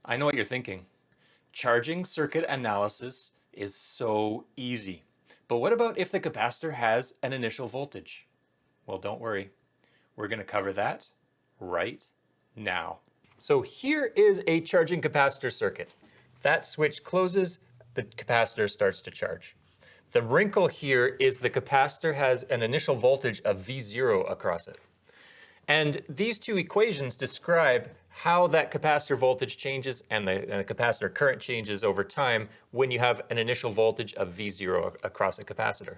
I know what you're thinking. Charging circuit analysis is so easy. But what about if the capacitor has an initial voltage? Well, don't worry. We're going to cover that right now. So here is a charging capacitor circuit. That switch closes, the capacitor starts to charge. The wrinkle here is the capacitor has an initial voltage of V0 across it. And these two equations describe how that capacitor voltage changes and the capacitor current changes over time when you have an initial voltage of V0 across a capacitor.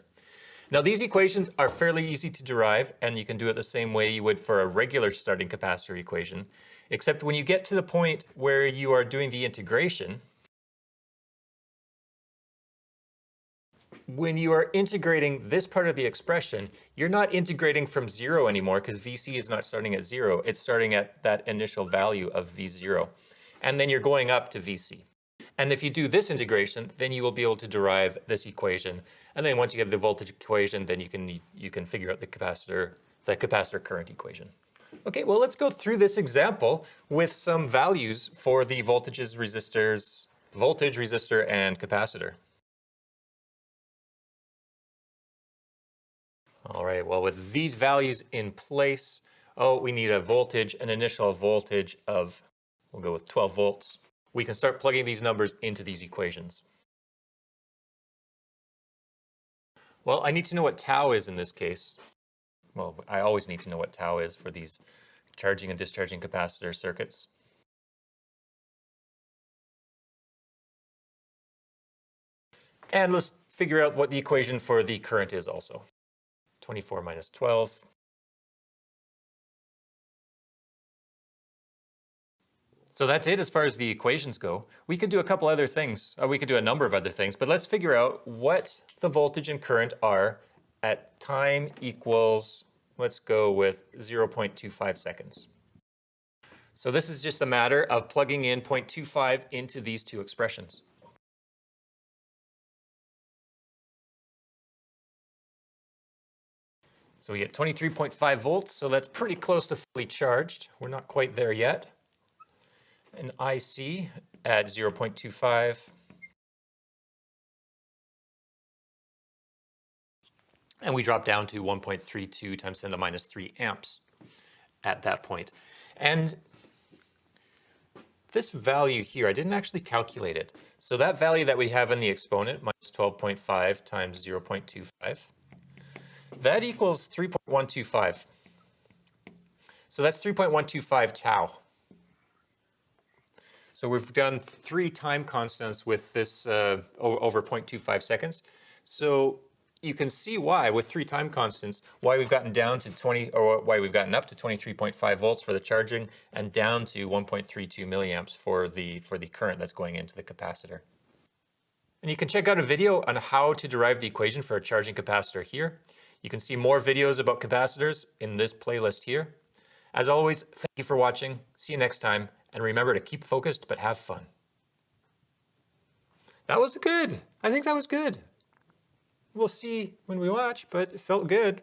Now these equations are fairly easy to derive, and you can do it the same way you would for a regular starting capacitor equation, except when you get to the point where you are doing the integration, when you are integrating this part of the expression, you're not integrating from 0 anymore because VC is not starting at 0. It's starting at that initial value of V0. And then you're going up to VC. And if you do this integration, then you will be able to derive this equation. And then once you have the voltage equation, then you can figure out the capacitor current equation. Okay, well, let's go through this example with some values for the voltage, resistor, and capacitor. All right, well, with these values in place, we need a voltage, an initial voltage of, we'll go with 12 volts. We can start plugging these numbers into these equations. Well, I need to know what tau is in this case. Well, I always need to know what tau is for these charging and discharging capacitor circuits. And let's figure out what the equation for the current is also. 24 minus 12. So that's it as far as the equations go. We could do a couple other things. We could do a number of other things, but let's figure out what the voltage and current are at time equals, let's go with 0.25 seconds. So this is just a matter of plugging in 0.25 into these two expressions. So we get 23.5 volts, so that's pretty close to fully charged. We're not quite there yet. An IC at 0.25. And we drop down to 1.32 times 10 to the minus 3 amps at that point. And this value here, I didn't actually calculate it. So that value that we have in the exponent, minus 12.5 times 0.25, that equals 3.125. So that's 3.125 tau. So we've done 3 time constants with this over 0.25 seconds. So you can see why, with 3 time constants, why we've gotten down to why we've gotten up to 23.5 volts for the charging and down to 1.32 milliamps for the current that's going into the capacitor. And you can check out a video on how to derive the equation for a charging capacitor here. You can see more videos about capacitors in this playlist here. As always, thank you for watching. See you next time. And remember to keep focused, but have fun. That was good. I think that was good. We'll see when we watch, but it felt good.